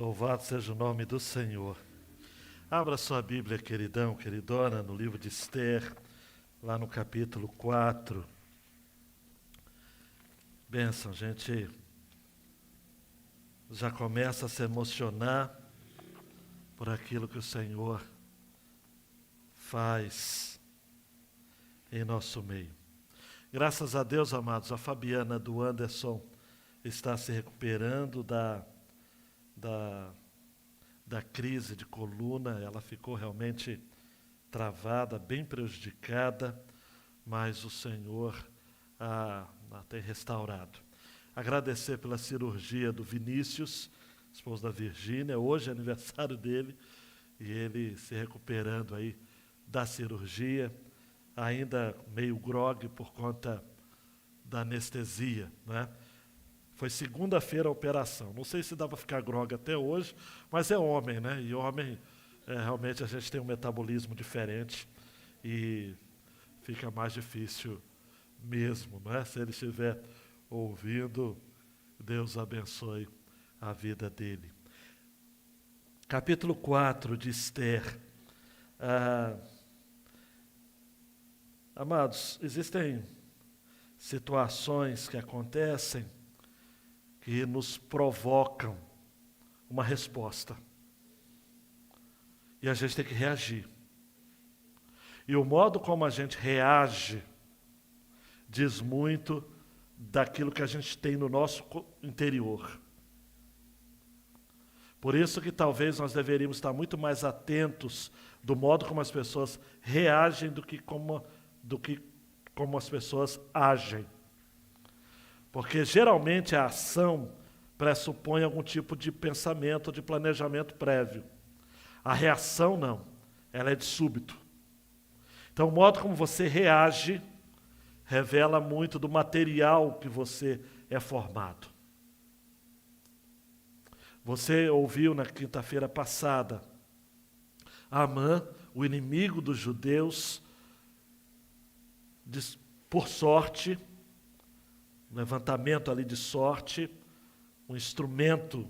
Louvado seja o nome do Senhor. Abra sua Bíblia, queridão, queridona, no livro de Esther, lá no capítulo 4. Bênção, gente já começa a se emocionar por aquilo que o Senhor faz em nosso meio. Graças a Deus, amados, a Fabiana do Anderson está se recuperando da crise de coluna. Ela ficou realmente travada, bem prejudicada, mas o Senhor a tem restaurado. Agradecer pela cirurgia do Vinícius, esposo da Virgínia. Hoje é aniversário dele e ele se recuperando aí da cirurgia, ainda meio grogue por conta da anestesia, né? Foi segunda-feira a operação. Não sei se dá para ficar grogue até hoje, mas é homem, né? E homem, realmente a gente tem um metabolismo diferente e fica mais difícil mesmo, não é? Se ele estiver ouvindo, Deus abençoe a vida dele. Capítulo 4 de Esther. Amados, existem situações que acontecem que nos provocam uma resposta. E a gente tem que reagir. E o modo como a gente reage diz muito daquilo que a gente tem no nosso interior. Por isso que talvez nós deveríamos estar muito mais atentos do modo como as pessoas reagem do que como as pessoas agem. Porque geralmente a ação pressupõe algum tipo de pensamento, de planejamento prévio. A reação não, ela é de súbito. Então o modo como você reage revela muito do material que você é formado. Você ouviu na quinta-feira passada, Amã, o inimigo dos judeus, por sorte, um levantamento ali de sorte, um instrumento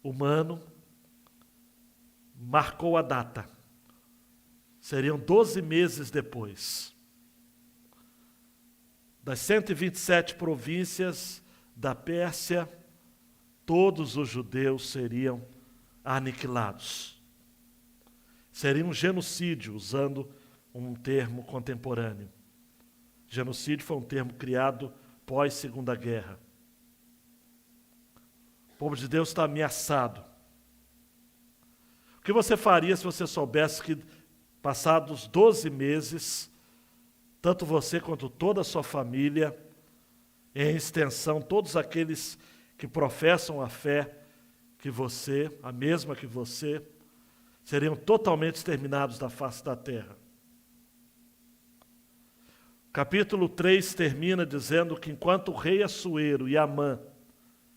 humano, marcou a data. Seriam 12 meses depois. Das 127 províncias da Pérsia, todos os judeus seriam aniquilados. Seria um genocídio, usando um termo contemporâneo. Genocídio foi um termo criado pós-Segunda Guerra. O povo de Deus está ameaçado. O que você faria se você soubesse que, passados 12 meses, tanto você quanto toda a sua família, em extensão, todos aqueles que professam a fé que você, a mesma que você, seriam totalmente exterminados da face da terra? Capítulo 3 termina dizendo que enquanto o rei Assuero e Amã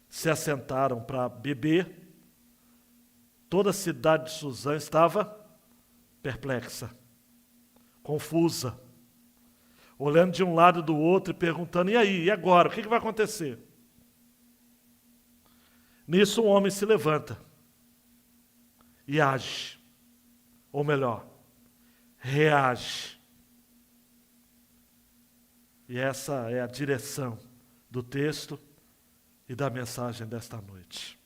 se assentaram para beber, toda a cidade de Suzã estava perplexa, confusa, olhando de um lado e do outro e perguntando: e aí, e agora, o que vai acontecer? Nisso um homem se levanta e age, ou melhor, reage. E essa é a direção do texto e da mensagem desta noite.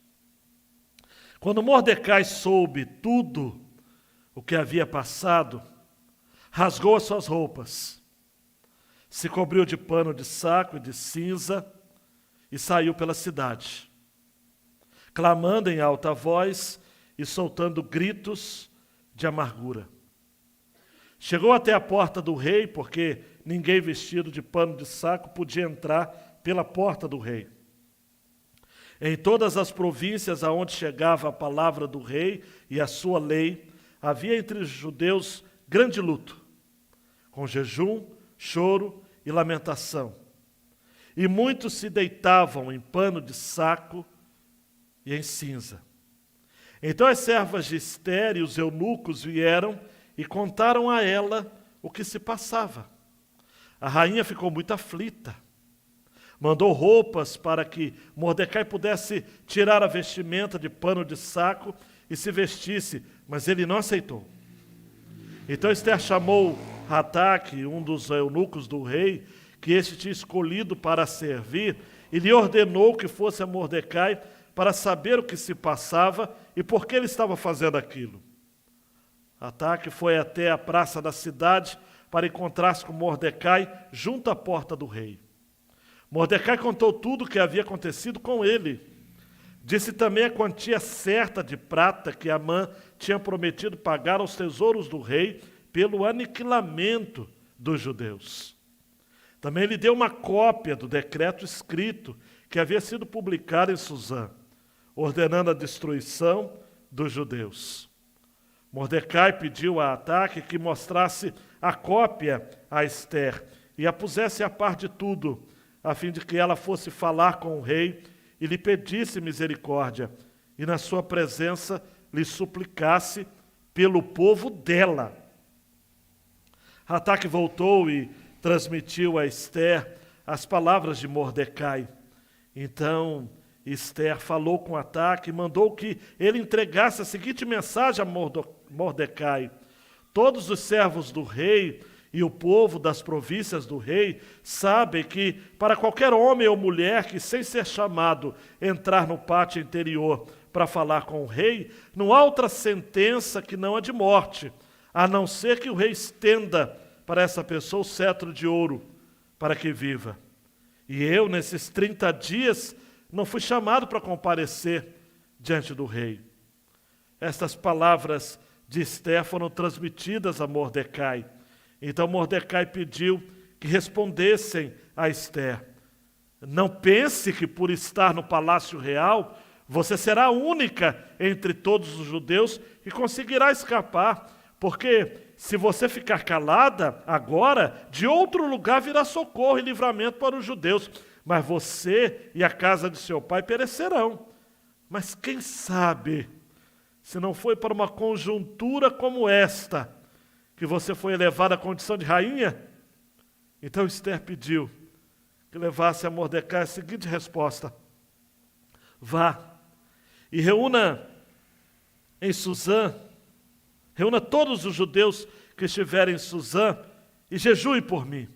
Quando Mordecai soube tudo o que havia passado, rasgou as suas roupas, se cobriu de pano de saco e de cinza e saiu pela cidade, clamando em alta voz e soltando gritos de amargura. Chegou até a porta do rei, porque ninguém vestido de pano de saco podia entrar pela porta do rei. Em todas as províncias aonde chegava a palavra do rei e a sua lei, havia entre os judeus grande luto, com jejum, choro e lamentação. E muitos se deitavam em pano de saco e em cinza. Então as servas de Esther e os eunucos vieram e contaram a ela o que se passava. A rainha ficou muito aflita. mandou roupas para que Mordecai pudesse tirar a vestimenta de pano de saco e se vestisse, mas ele não aceitou. Então Esther chamou Hataque, um dos eunucos do rei, que este tinha escolhido para servir, e lhe ordenou que fosse a Mordecai para saber o que se passava e por que ele estava fazendo aquilo. Hataque foi até a praça da cidade para encontrar-se com Mordecai junto à porta do rei. Mordecai contou tudo o que havia acontecido com ele. Disse também a quantia certa de prata que Amã tinha prometido pagar aos tesouros do rei pelo aniquilamento dos judeus. Também lhe deu uma cópia do decreto escrito que havia sido publicado em Suzã, ordenando a destruição dos judeus. Mordecai pediu a Hataque que mostrasse a cópia a Esther e a pusesse a par de tudo, a fim de que ela fosse falar com o rei e lhe pedisse misericórdia, e na sua presença lhe suplicasse pelo povo dela. Hataque voltou e transmitiu a Esther as palavras de Mordecai. Então Esther falou com Hataque e mandou que ele entregasse a seguinte mensagem a Mordecai: todos os servos do rei e o povo das províncias do rei sabem que, para qualquer homem ou mulher que, sem ser chamado, entrar no pátio interior para falar com o rei, não há outra sentença que não a de morte, a não ser que o rei estenda para essa pessoa o cetro de ouro, para que viva. E eu, nesses 30 dias, não fui chamado para comparecer diante do rei. Estas palavras de Esther foram transmitidas a Mordecai. Então Mordecai pediu que respondessem a Esther: não pense que por estar no palácio real, você será a única entre todos os judeus que conseguirá escapar, porque se você ficar calada agora, de outro lugar virá socorro e livramento para os judeus, mas você e a casa de seu pai perecerão. Mas quem sabe, se não foi para uma conjuntura como esta, que você foi elevada à condição de rainha? Então Esther pediu que levasse a Mordecai a seguinte resposta: vá e reúna em Suzã, reúna todos os judeus que estiverem em Suzã e jejue por mim.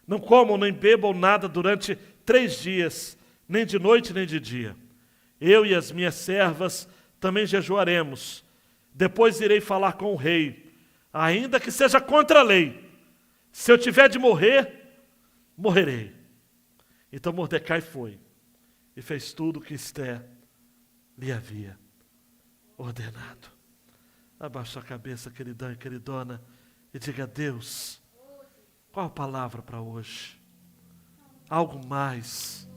Não comam nem bebam nada durante 3 dias, nem de noite nem de dia. Eu e as minhas servas também jejuaremos. Depois irei falar com o rei, ainda que seja contra a lei. Se eu tiver de morrer, morrerei. Então Mordecai foi e fez tudo o que Esther lhe havia ordenado. Abaixa a cabeça, queridão e queridona, e diga a Deus: qual a palavra para hoje? Algo mais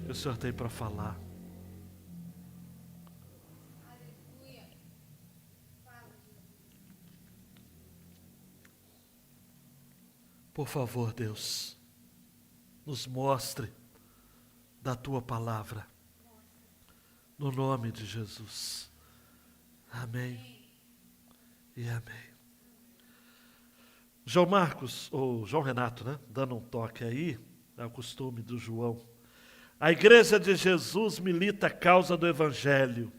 que o Senhor tem para falar. Por favor, Deus, nos mostre da Tua palavra, no nome de Jesus. Amém e amém. João Marcos, ou João Renato, né? Dando um toque aí, é o costume do João. A Igreja de Jesus milita a causa do Evangelho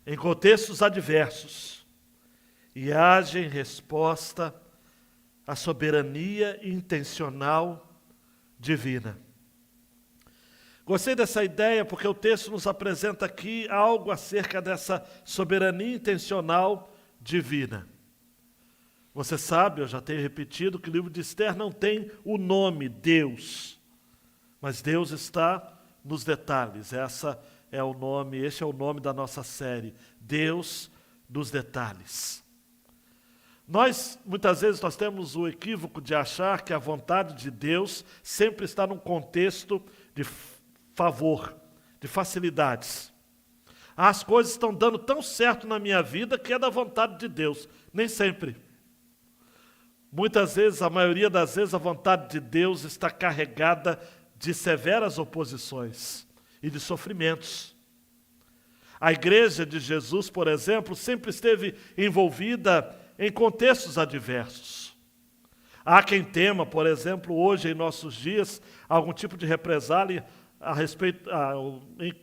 em contextos adversos e age em resposta à soberania intencional divina. Gostei dessa ideia porque o texto nos apresenta aqui algo acerca dessa soberania intencional divina. Você sabe, eu já tenho repetido, que o livro de Esther não tem o nome Deus, mas Deus está nos detalhes. Este é o nome da nossa série, Deus dos detalhes. Muitas vezes, nós temos o equívoco de achar que a vontade de Deus sempre está num contexto de favor, de facilidades. As coisas estão dando tão certo na minha vida que é da vontade de Deus. Nem sempre. Muitas vezes, a maioria das vezes, a vontade de Deus está carregada de severas oposições e de sofrimentos. A Igreja de Jesus, por exemplo, sempre esteve envolvida em contextos adversos. Há quem tema, por exemplo, hoje em nossos dias, algum tipo de represália em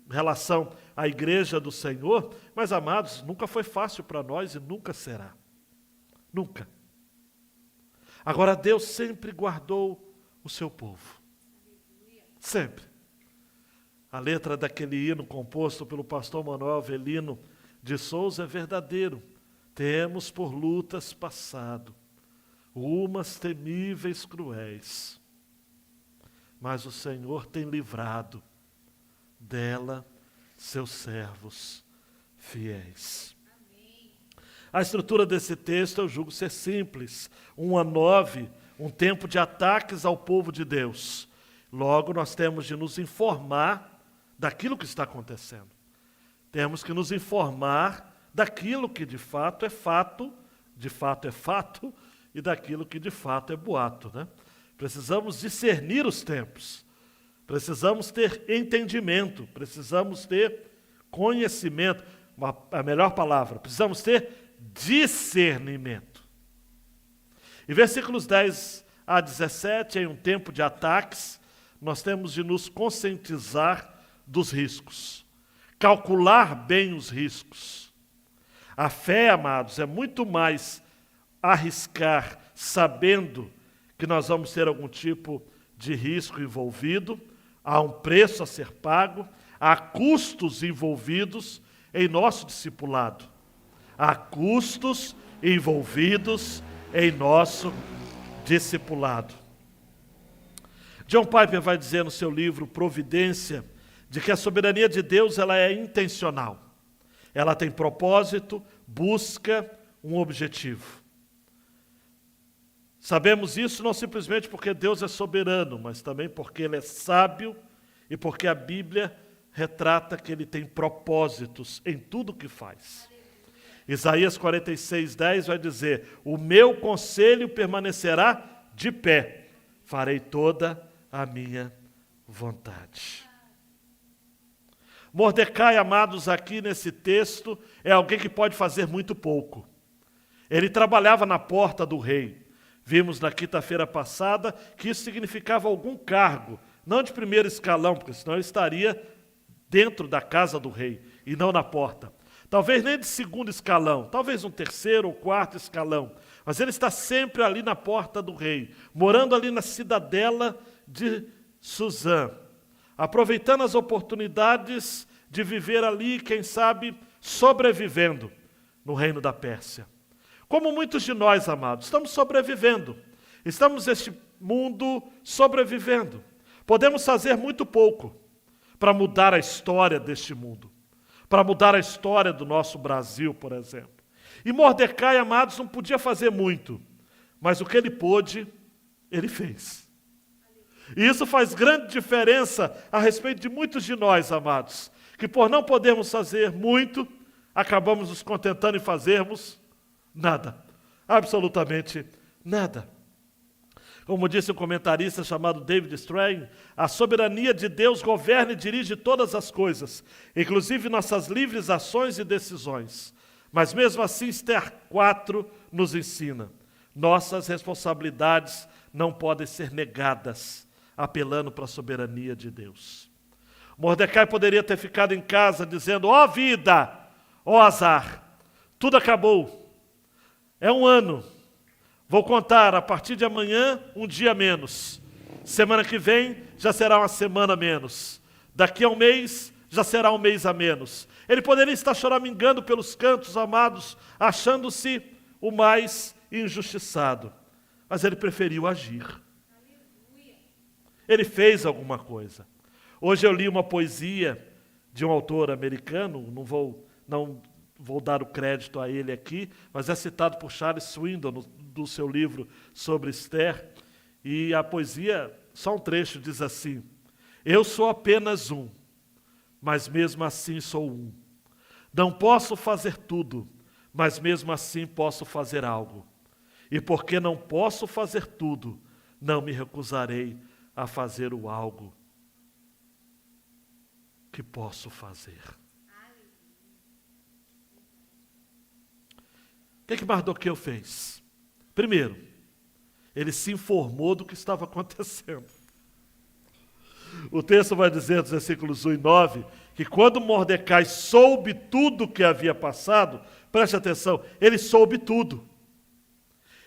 relação à igreja do Senhor, mas, amados, nunca foi fácil para nós e nunca será. Nunca. Agora, Deus sempre guardou o seu povo. Sempre. A letra daquele hino composto pelo pastor Manuel Avelino de Souza é verdadeiro. Temos por lutas passado, umas temíveis cruéis, mas o Senhor tem livrado dela seus servos fiéis. Amém. A estrutura desse texto eu julgo ser simples. 1-9, um tempo de ataques ao povo de Deus. Logo, nós temos de nos informar daquilo que está acontecendo. Temos que nos informar daquilo que de fato é fato, e daquilo que de fato é boato, né? Precisamos discernir os tempos, precisamos ter entendimento, precisamos ter conhecimento, a melhor palavra, precisamos ter discernimento. E versículos 10-17, em um tempo de ataques, nós temos de nos conscientizar dos riscos, calcular bem os riscos. A fé, amados, é muito mais arriscar sabendo que nós vamos ter algum tipo de risco envolvido, há um preço a ser pago, há custos envolvidos em nosso discipulado. Há custos envolvidos em nosso discipulado. John Piper vai dizer no seu livro Providência, de que a soberania de Deus ela é intencional. Ela tem propósito, busca um objetivo. Sabemos isso não simplesmente porque Deus é soberano, mas também porque Ele é sábio e porque a Bíblia retrata que Ele tem propósitos em tudo que faz. Isaías 46:10 vai dizer: o meu conselho permanecerá de pé, farei toda a minha vontade. Mordecai, amados, aqui nesse texto, é alguém que pode fazer muito pouco. Ele trabalhava na porta do rei. Vimos na quinta-feira passada que isso significava algum cargo, não de primeiro escalão, porque senão ele estaria dentro da casa do rei e não na porta. Talvez nem de segundo escalão, talvez um terceiro ou quarto escalão, mas ele está sempre ali na porta do rei, morando ali na cidadela de Suzã, aproveitando as oportunidades de viver ali, quem sabe, sobrevivendo no reino da Pérsia. Como muitos de nós, amados, estamos sobrevivendo. Estamos neste mundo sobrevivendo. Podemos fazer muito pouco para mudar a história deste mundo, para mudar a história do nosso Brasil, por exemplo. E Mordecai, amados, não podia fazer muito, mas o que ele pôde, ele fez. E isso faz grande diferença a respeito de muitos de nós, amados, que por não podermos fazer muito, acabamos nos contentando em fazermos nada, absolutamente nada. Como disse um comentarista chamado David Strain, a soberania de Deus governa e dirige todas as coisas, inclusive nossas livres ações e decisões. Mas mesmo assim, Esther 4 nos ensina, nossas responsabilidades não podem ser negadas, apelando para a soberania de Deus. Mordecai poderia ter ficado em casa dizendo: ó vida, ó azar, tudo acabou. É um ano. Vou contar a partir de amanhã um dia menos. Semana que vem já será uma semana menos. Daqui a um mês já será um mês a menos. Ele poderia estar choramingando pelos cantos, amados, achando-se o mais injustiçado. Mas ele preferiu agir. Ele fez alguma coisa. Hoje eu li uma poesia de um autor americano, não vou dar o crédito a ele aqui, mas é citado por Charles Swindoll do seu livro sobre Esther, e a poesia, só um trecho, diz assim: eu sou apenas um, mas mesmo assim sou um. Não posso fazer tudo, mas mesmo assim posso fazer algo. E porque não posso fazer tudo, não me recusarei a fazer o algo que posso fazer. O que Mardoqueu fez? Primeiro, ele se informou do que estava acontecendo. O texto vai dizer, nos versículos 1 e 9, que quando Mordecai soube tudo o que havia passado, preste atenção, ele soube tudo.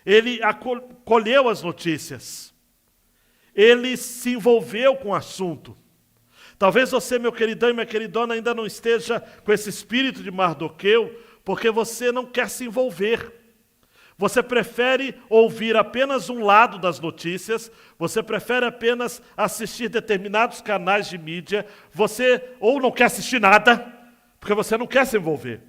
Ele acolheu as notícias. Ele se envolveu com o assunto. Talvez você, meu queridão e minha queridona, ainda não esteja com esse espírito de Mardoqueu, porque você não quer se envolver. Você prefere ouvir apenas um lado das notícias, você prefere apenas assistir determinados canais de mídia, você ou não quer assistir nada, porque você não quer se envolver.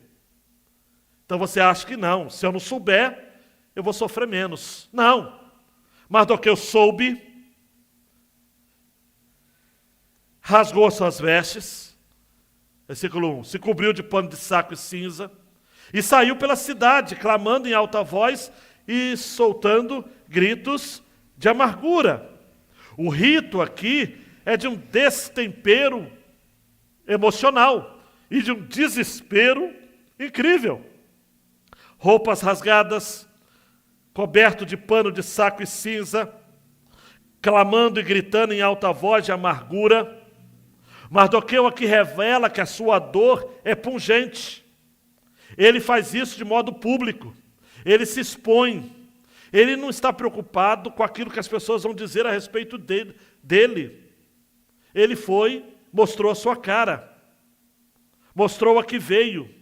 Então você acha que não, se eu não souber, eu vou sofrer menos. Não. Mardoqueu soube, rasgou suas vestes, versículo 1, se cobriu de pano de saco e cinza, e saiu pela cidade, clamando em alta voz e soltando gritos de amargura. O rito aqui é de um destempero emocional e de um desespero incrível. Roupas rasgadas, coberto de pano de saco e cinza, clamando e gritando em alta voz de amargura. Mardoqueu aqui revela que a sua dor é pungente. Ele faz isso de modo público. Ele se expõe. Ele não está preocupado com aquilo que as pessoas vão dizer a respeito dele. Ele mostrou a sua cara. Mostrou a que veio.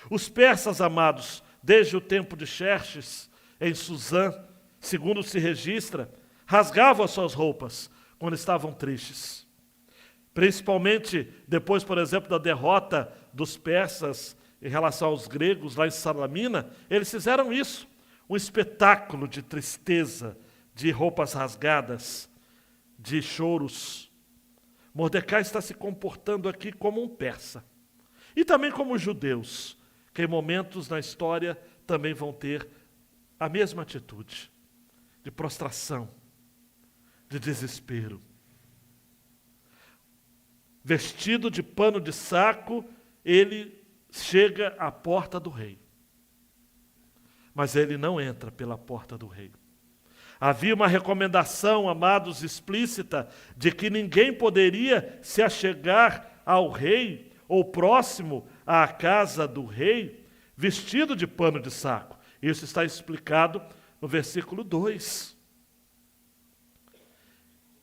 Os persas, amados, desde o tempo de Xerxes, em Suzã, segundo se registra, rasgavam as suas roupas quando estavam tristes. Principalmente depois, por exemplo, da derrota dos persas em relação aos gregos, lá em Salamina, eles fizeram isso. Um espetáculo de tristeza, de roupas rasgadas, de choros. Mordecai está se comportando aqui como um persa. E também como os judeus, que em momentos na história também vão ter a mesma atitude de prostração, de desespero. Vestido de pano de saco, ele chega à porta do rei. Mas ele não entra pela porta do rei. Havia uma recomendação, amados, explícita, de que ninguém poderia se achegar ao rei ou próximo à casa do rei vestido de pano de saco. Isso está explicado no versículo 2.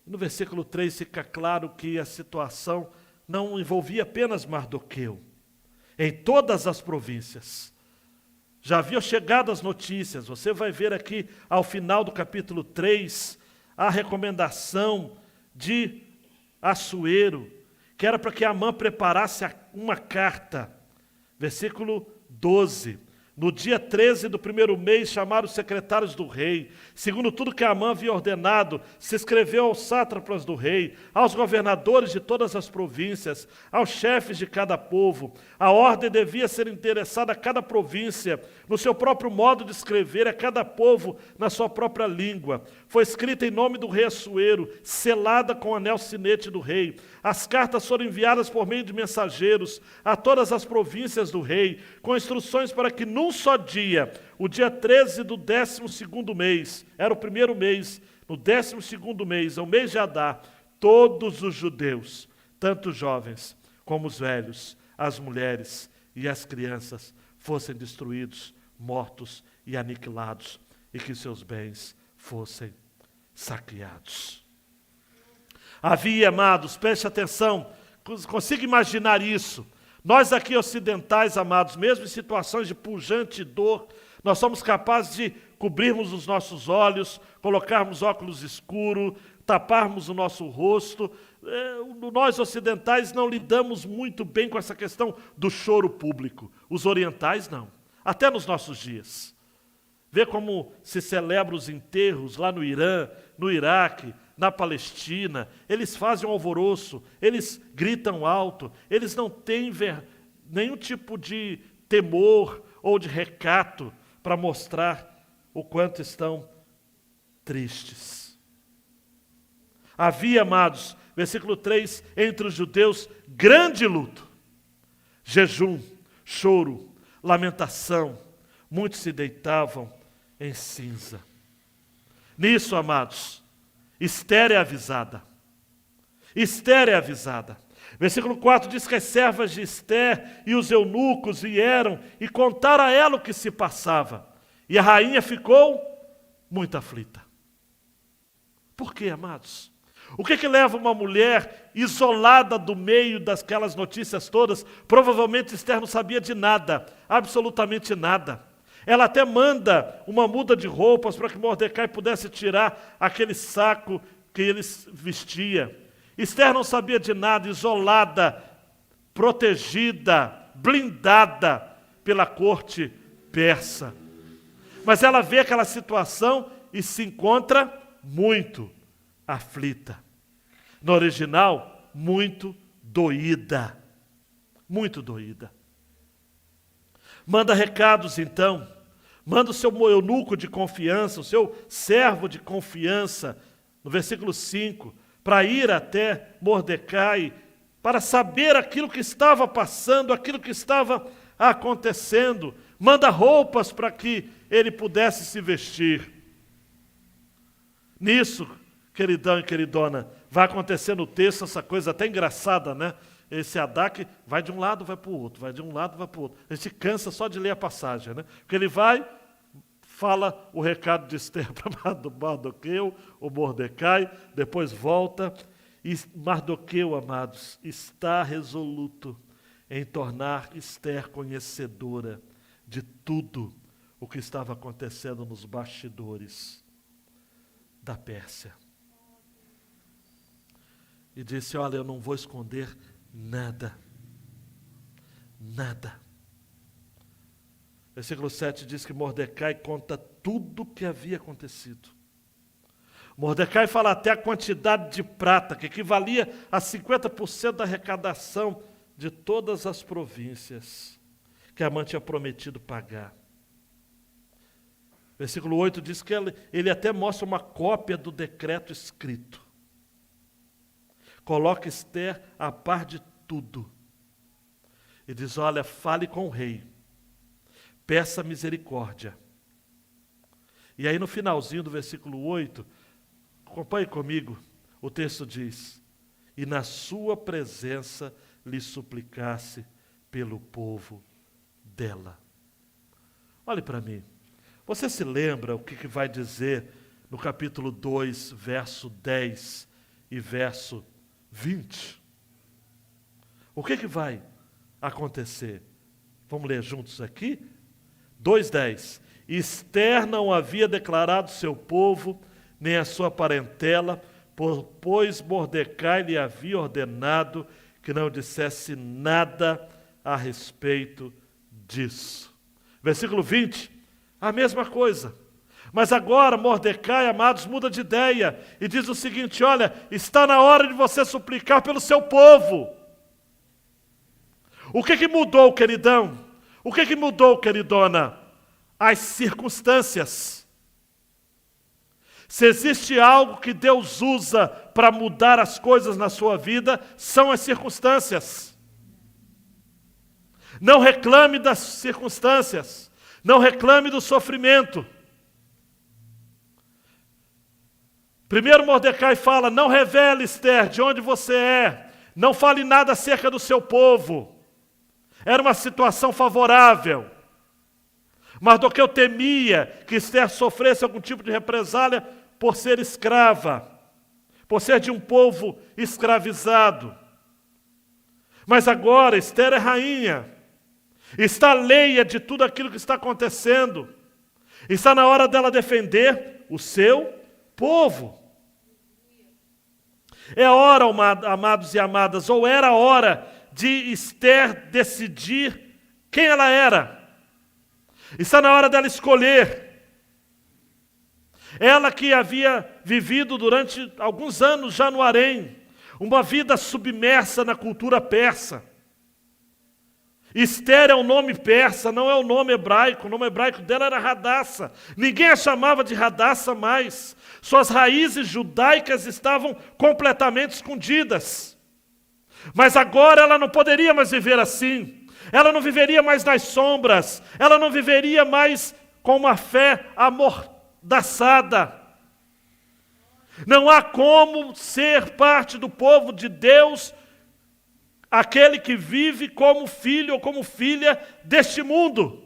No versículo 3 fica claro que a situação não envolvia apenas Mardoqueu. Em todas as províncias já haviam chegado as notícias. Você vai ver aqui ao final do capítulo 3 a recomendação de Assuero, que era para que Amã preparasse uma carta. Versículo 12. No dia 13 do primeiro mês, chamaram os secretários do rei. Segundo tudo que Amã havia ordenado, se escreveu aos sátrapas do rei, aos governadores de todas as províncias, aos chefes de cada povo. A ordem devia ser endereçada a cada província, no seu próprio modo de escrever, a cada povo na sua própria língua. Foi escrita em nome do rei Assuero, selada com o anel sinete do rei. As cartas foram enviadas por meio de mensageiros a todas as províncias do rei, com instruções para que num só dia, o dia 13 do 12º mês, era o primeiro mês, no 12º mês, o mês de Adar, todos os judeus, tanto os jovens como os velhos, as mulheres e as crianças, fossem destruídos, mortos e aniquilados, e que seus bens fossem saqueados. Havia, amados, preste atenção, consiga imaginar isso. Nós aqui ocidentais, amados, mesmo em situações de pujante dor, nós somos capazes de cobrirmos os nossos olhos, colocarmos óculos escuros, taparmos o nosso rosto. Nós ocidentais não lidamos muito bem com essa questão do choro público. Os orientais não, até nos nossos dias. Vê como se celebram os enterros lá no Irã, no Iraque, na Palestina. Eles fazem um alvoroço, eles gritam alto, eles não têm nenhum tipo de temor ou de recato para mostrar o quanto estão tristes. Havia, amados, versículo 3, entre os judeus, grande luto, jejum, choro, lamentação. Muitos se deitavam em cinza. Nisso, amados, Esther é avisada. Esther é avisada. Versículo 4 diz que as servas de Esther e os eunucos vieram e contaram a ela o que se passava. E a rainha ficou muito aflita. Por quê, amados? O que leva uma mulher isolada do meio daquelas notícias todas? Provavelmente Esther não sabia de nada, absolutamente nada. Ela até manda uma muda de roupas para que Mordecai pudesse tirar aquele saco que ele vestia. Esther não sabia de nada, isolada, protegida, blindada pela corte persa. Mas ela vê aquela situação e se encontra muito aflita. No original, muito doída. Muito doída. Manda recados, então. Manda o seu eunuco de confiança, o seu servo de confiança, no versículo 5, para ir até Mordecai, para saber aquilo que estava passando, aquilo que estava acontecendo. Manda roupas para que ele pudesse se vestir. Nisso, queridão e queridona, vai acontecer no texto essa coisa até engraçada, né? Esse Hadak vai de um lado, vai para o outro, vai de um lado, vai para o outro. A gente cansa só de ler a passagem, né? Porque ele vai, fala o recado de Esther para Mardoqueu, o Mordecai, depois volta. E Mardoqueu, amados, está resoluto em tornar Esther conhecedora de tudo o que estava acontecendo nos bastidores da Pérsia. E disse, olha, eu não vou esconder nada. Nada. Versículo 7 diz que Mordecai conta tudo o que havia acontecido. Mordecai fala até a quantidade de prata, que equivalia a 50% da arrecadação de todas as províncias que Amã tinha prometido pagar. Versículo 8 diz que ele até mostra uma cópia do decreto escrito. Coloca Esther a par de tudo. E diz, olha, fale com o rei. Peça misericórdia. E aí no finalzinho do versículo 8, acompanhe comigo, o texto diz, e na sua presença lhe suplicasse pelo povo dela. Olhe para mim. Você se lembra o que vai dizer no capítulo 2, verso 10 e verso 20? O que vai acontecer? Vamos ler juntos aqui? 2:10. Esther não havia declarado seu povo, nem a sua parentela, pois Mordecai lhe havia ordenado que não dissesse nada a respeito disso. Versículo 20, a mesma coisa. Mas agora Mordecai, amados, muda de ideia e diz o seguinte, olha, está na hora de você suplicar pelo seu povo. O que mudou, queridão? O que mudou, queridona? As circunstâncias. Se existe algo que Deus usa para mudar as coisas na sua vida, são as circunstâncias. Não reclame das circunstâncias. Não reclame do sofrimento. Primeiro Mordecai fala, não revele, Esther, de onde você é. Não fale nada acerca do seu povo. Era uma situação favorável. Mardoqueu temia que Esther sofresse algum tipo de represália por ser escrava, por ser de um povo escravizado. Mas agora Esther é rainha, está alheia de tudo aquilo que está acontecendo. Está na hora dela defender o seu povo. É hora, amados e amadas, ou era a hora de Esther decidir quem ela era. Está na hora dela escolher. Ela que havia vivido durante alguns anos já no harém, uma vida submersa na cultura persa. Esther é um nome persa, não é o nome hebraico. O nome hebraico dela era Radassa. Ninguém a chamava de Radassa mais. Suas raízes judaicas estavam completamente escondidas. Mas agora ela não poderia mais viver assim. Ela não viveria mais nas sombras. Ela não viveria mais com uma fé amordaçada. Não há como ser parte do povo de Deus aquele que vive como filho ou como filha deste mundo.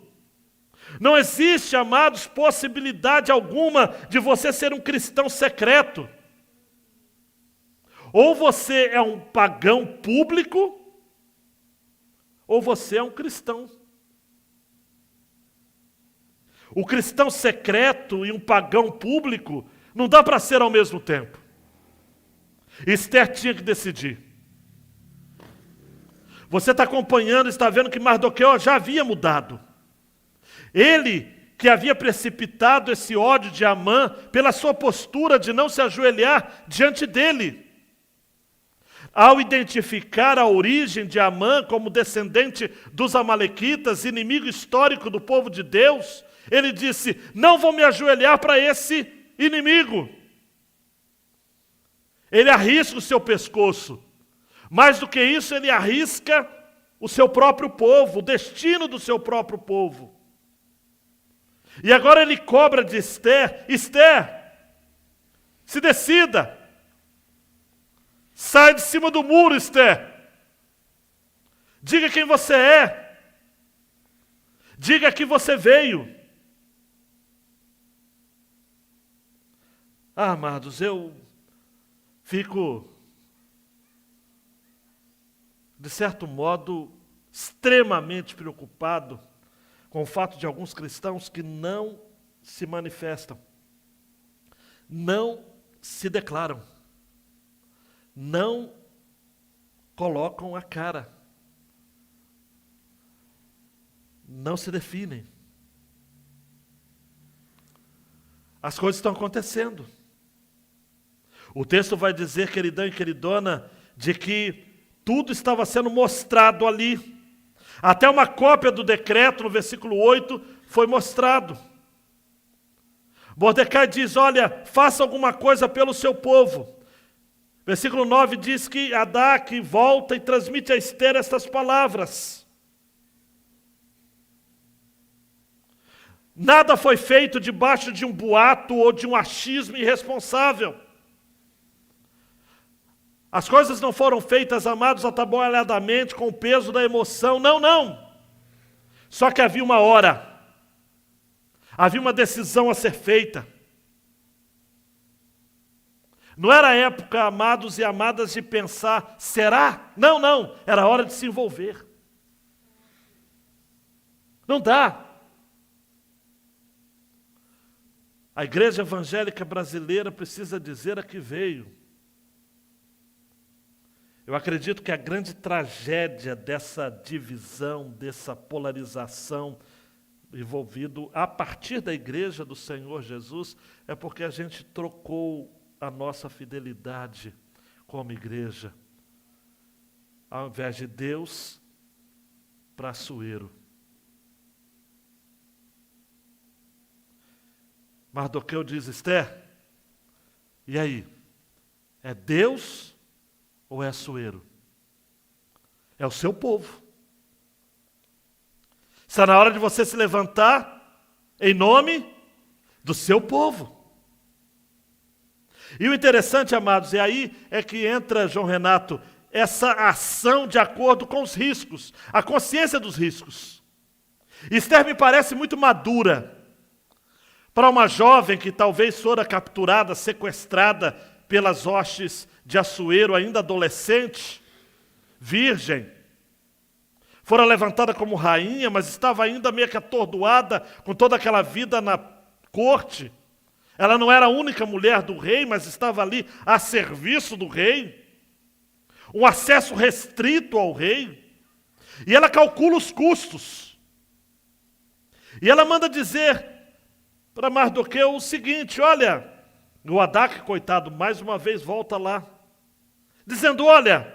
Não existe, amados, possibilidade alguma de você ser um cristão secreto. Ou você é um pagão público, ou você é um cristão. O cristão secreto e um pagão público não dá para ser ao mesmo tempo. Esther tinha que decidir. Você está acompanhando, está vendo que Mardoqueu já havia mudado. Ele que havia precipitado esse ódio de Amã pela sua postura de não se ajoelhar diante dele. Ao identificar a origem de Amã como descendente dos amalequitas, inimigo histórico do povo de Deus, ele disse: não vou me ajoelhar para esse inimigo. Ele arrisca o seu pescoço. Mais do que isso, ele arrisca o seu próprio povo, o destino do seu próprio povo. E agora ele cobra de Esther: Esther, se decida. Sai de cima do muro, Esther. Diga quem você é. Diga que você veio. Ah, amados, eu fico, de certo modo, extremamente preocupado com o fato de alguns cristãos que não se manifestam, não se declaram, não colocam a cara, não se definem. As coisas estão acontecendo. O texto vai dizer, queridão e queridona, de que tudo estava sendo mostrado ali. Até uma cópia do decreto, no versículo 8, foi mostrado. Mordecai diz: olha, faça alguma coisa pelo seu povo. Versículo 9 diz que Hadaque volta e transmite a Esther estas palavras. Nada foi feito debaixo de um boato ou de um achismo irresponsável. As coisas não foram feitas, amados, atabalhadamente, com o peso da emoção. Não, não. Só que havia uma hora. Havia uma decisão a ser feita. Não era a época, amados e amadas, de pensar: será? Não, não. Era hora de se envolver. Não dá. A igreja evangélica brasileira precisa dizer a que veio. Eu acredito que a grande tragédia dessa divisão, dessa polarização envolvido a partir da igreja do Senhor Jesus, é porque a gente trocou a nossa fidelidade como igreja, ao invés de Deus, para Açoeiro. Mardoqueu diz: Esther, e aí? É Deus ou é Açoeiro? É o seu povo. Está na hora de você se levantar em nome do seu povo. E o interessante, amados, e aí é que entra, João Renato, essa ação de acordo com os riscos, a consciência dos riscos. Esther me parece muito madura para uma jovem que talvez fora capturada, sequestrada pelas hostes de Açoeiro, ainda adolescente, virgem. Fora levantada como rainha, mas estava ainda meio que atordoada com toda aquela vida na corte. Ela não era a única mulher do rei, mas estava ali a serviço do rei. Um acesso restrito ao rei. E ela calcula os custos. E ela manda dizer para Mardoqueu o seguinte: olha, o Hadaque, coitado, mais uma vez volta lá, dizendo: olha,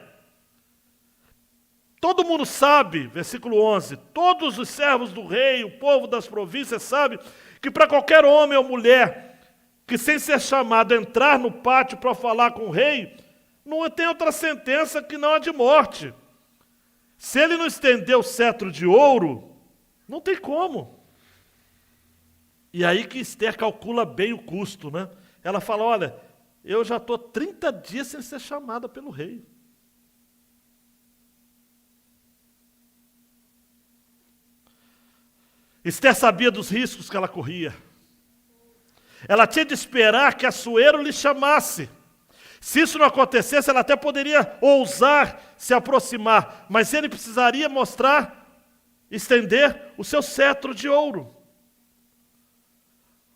todo mundo sabe, versículo 11, todos os servos do rei, o povo das províncias sabe que para qualquer homem ou mulher que sem ser chamado entrar no pátio para falar com o rei, não tem outra sentença que não a de morte. Se ele não estender o cetro de ouro, não tem como. E aí que Esther calcula bem o custo, né? Ela fala: olha, eu já estou 30 dias sem ser chamada pelo rei. Esther sabia dos riscos que ela corria. Ela tinha de esperar que Assuero lhe chamasse. Se isso não acontecesse, ela até poderia ousar se aproximar, mas ele precisaria estender o seu cetro de ouro.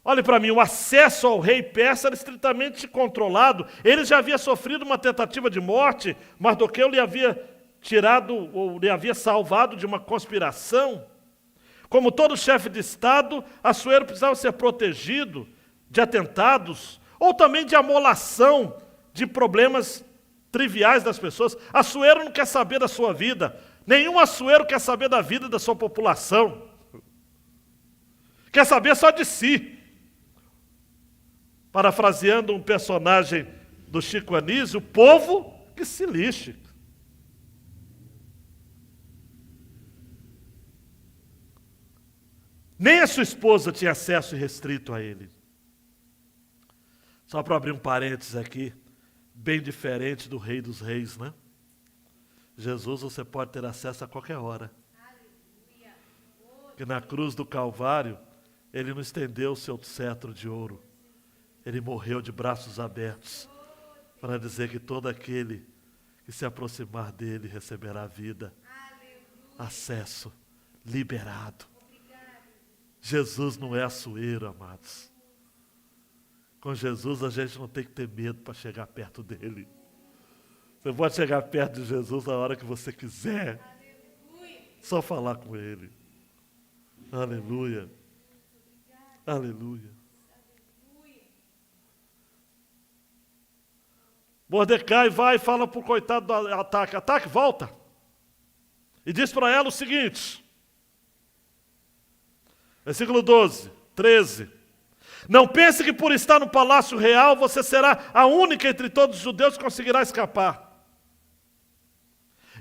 Olhe para mim, o acesso ao rei persa era estritamente controlado. Ele já havia sofrido uma tentativa de morte, Mardoqueu lhe havia tirado ou lhe havia salvado de uma conspiração. Como todo chefe de Estado, Assuero precisava ser protegido de atentados ou também de amolação de problemas triviais das pessoas. Assuero não quer saber da sua vida. Nenhum Assuero quer saber da vida da sua população. Quer saber só de si. Parafraseando um personagem do Chico Anísio, o povo que se lixe. Nem a sua esposa tinha acesso irrestrito a ele. Só para abrir um parênteses aqui, bem diferente do Rei dos Reis, né? Jesus você pode ter acesso a qualquer hora. Que na cruz do Calvário, ele não estendeu o seu cetro de ouro. Ele morreu de braços abertos para dizer que todo aquele que se aproximar dele receberá vida, acesso, liberado. Jesus não é Assuero, amados. Com Jesus a gente não tem que ter medo para chegar perto dele. Você pode chegar perto de Jesus a hora que você quiser. Só falar com ele. Aleluia. Aleluia. Mordecai vai e fala para o coitado do Ataque. Ataque, volta. E diz para ela o seguinte. Versículo 12, 13. Não pense que por estar no palácio real você será a única entre todos os judeus que conseguirá escapar.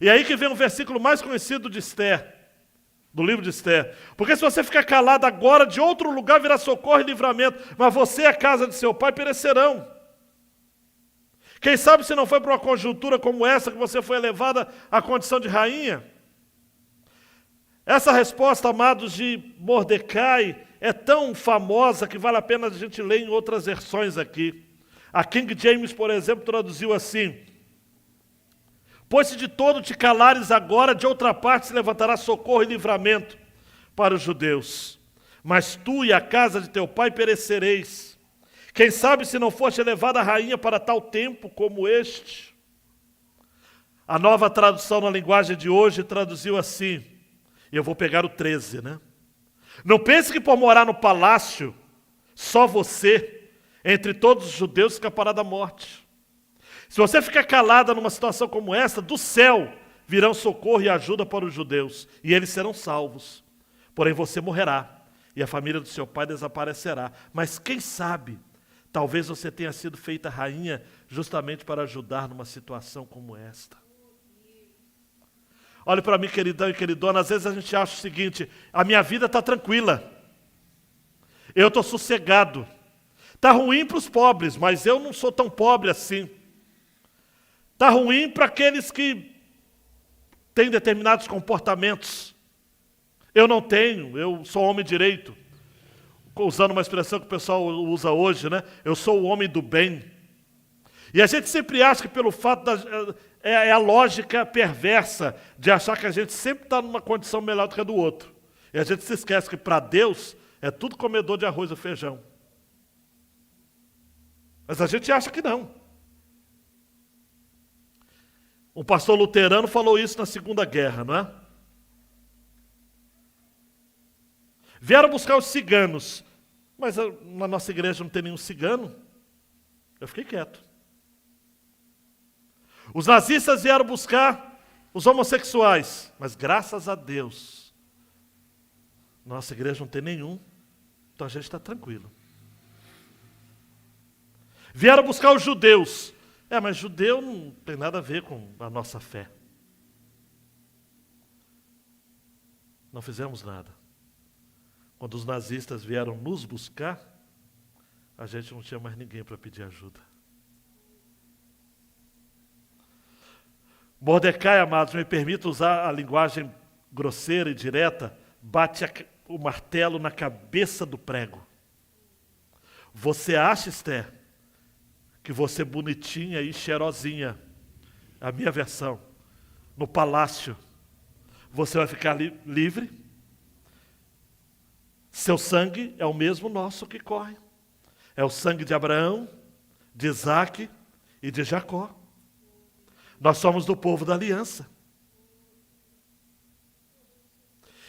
E aí que vem o versículo mais conhecido de Esther, do livro de Esther. Porque se você ficar calado agora, de outro lugar virá socorro e livramento, mas você e a casa de seu pai perecerão. Quem sabe se não foi por uma conjuntura como essa que você foi elevada à condição de rainha? Essa resposta, amados, de Mordecai é tão famosa que vale a pena a gente ler em outras versões aqui. A King James, por exemplo, traduziu assim: pois se de todo te calares agora, de outra parte se levantará socorro e livramento para os judeus. Mas tu e a casa de teu pai perecereis. Quem sabe se não foste elevada a rainha para tal tempo como este? A Nova Tradução na linguagem de hoje traduziu assim, e eu vou pegar o 13, né? Não pense que por morar no palácio, só você, entre todos os judeus, escapará da morte. Se você ficar calada numa situação como essa, do céu virão socorro e ajuda para os judeus, e eles serão salvos. Porém você morrerá, e a família do seu pai desaparecerá. Mas quem sabe, talvez você tenha sido feita rainha justamente para ajudar numa situação como esta. Olhe para mim, queridão e queridona, às vezes a gente acha o seguinte: a minha vida está tranquila, eu estou sossegado, está ruim para os pobres, mas eu não sou tão pobre assim. Está ruim para aqueles que têm determinados comportamentos. Eu não tenho, eu sou homem direito. Usando uma expressão que o pessoal usa hoje, né? Eu sou o homem do bem. E a gente sempre acha que pelo fato é a lógica perversa de achar que a gente sempre está numa condição melhor do que a do outro. E a gente se esquece que para Deus é tudo comedor de arroz e feijão. Mas a gente acha que não. Um pastor luterano falou isso na Segunda Guerra, não é? Vieram buscar os ciganos, mas na nossa igreja não tem nenhum cigano. Eu fiquei quieto. Os nazistas vieram buscar os homossexuais, mas graças a Deus, nossa igreja não tem nenhum, então a gente está tranquilo. Vieram buscar os judeus, mas judeu não tem nada a ver com a nossa fé. Não fizemos nada. Quando os nazistas vieram nos buscar, a gente não tinha mais ninguém para pedir ajuda. Mordecai, amados, me permita usar a linguagem grosseira e direta, bate o martelo na cabeça do prego. Você acha, Esther, que você bonitinha e cheirosinha, a minha versão, no palácio, você vai ficar livre? Seu sangue é o mesmo nosso que corre. É o sangue de Abraão, de Isaque e de Jacó. Nós somos do povo da aliança.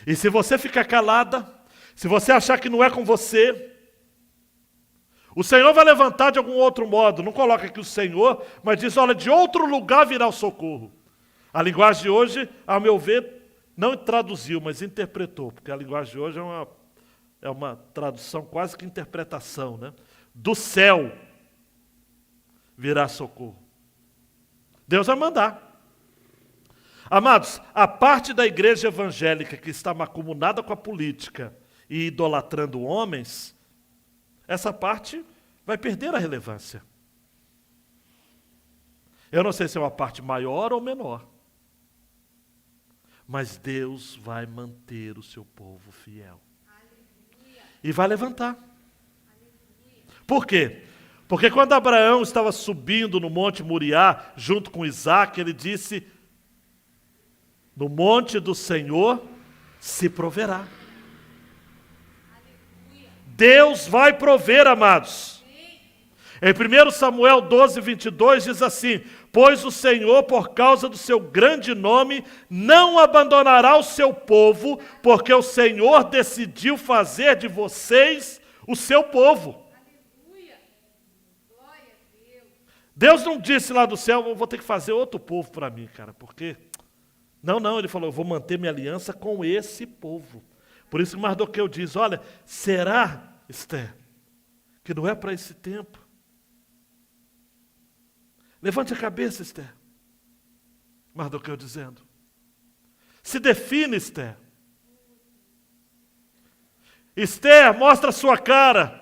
E se você ficar calada, se você achar que não é com você, o Senhor vai levantar de algum outro modo. Não coloca aqui o Senhor, mas diz, olha, de outro lugar virá o socorro. A linguagem de hoje, ao meu ver, não traduziu, mas interpretou. Porque a linguagem de hoje é uma tradução quase que interpretação, né? Do céu virá socorro. Deus vai mandar. Amados, a parte da igreja evangélica que está macumunada com a política e idolatrando homens, essa parte vai perder a relevância. Eu não sei se é uma parte maior ou menor, mas Deus vai manter o seu povo fiel. E vai levantar. Por quê? Porque quando Abraão estava subindo no Monte Moriá, junto com Isaque, ele disse, no monte do Senhor se proverá. Deus vai prover, amados. Em 1 Samuel 12, 22 diz assim, pois o Senhor, por causa do seu grande nome, não abandonará o seu povo, porque o Senhor decidiu fazer de vocês o seu povo. Deus não disse lá do céu, eu vou ter que fazer outro povo para mim, cara, porque... Não, ele falou, eu vou manter minha aliança com esse povo. Por isso que Mardoqueu diz, olha, será, Esther, que não é para esse tempo? Levante a cabeça, Esther. Mardoqueu dizendo. Se define, Esther. Esther, mostra a sua cara.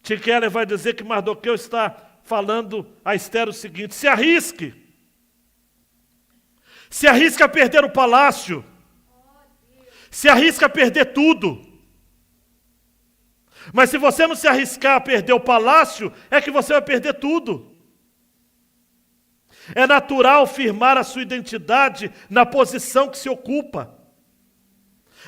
Tim Keller vai dizer que Mardoqueu está falando a Esther o seguinte, se arrisque. Se arrisca a perder o palácio. Se arrisca a perder tudo. Mas se você não se arriscar a perder o palácio, é que você vai perder tudo. É natural firmar a sua identidade na posição que se ocupa.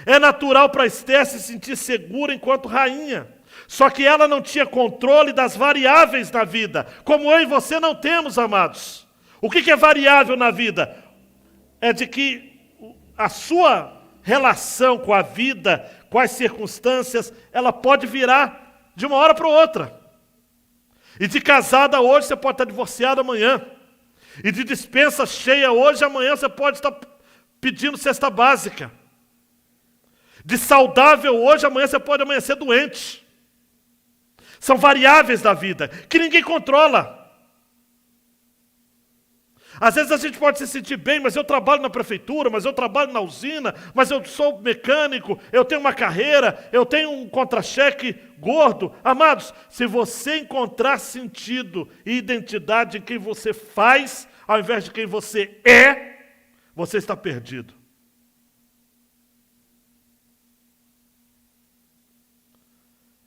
É natural para Esther se sentir segura enquanto rainha. Só que ela não tinha controle das variáveis da vida, como eu e você não temos, amados. O que é variável na vida? É de que a sua relação com a vida, com as circunstâncias, ela pode virar de uma hora para outra. E de casada hoje, você pode estar divorciado amanhã. E de despensa cheia hoje, amanhã você pode estar pedindo cesta básica. De saudável hoje, amanhã você pode amanhecer doente. São variáveis da vida que ninguém controla. Às vezes a gente pode se sentir bem, mas eu trabalho na prefeitura, mas eu trabalho na usina, mas eu sou mecânico, eu tenho uma carreira, eu tenho um contra-cheque gordo. Amados, se você encontrar sentido e identidade em quem você faz, ao invés de quem você é, você está perdido.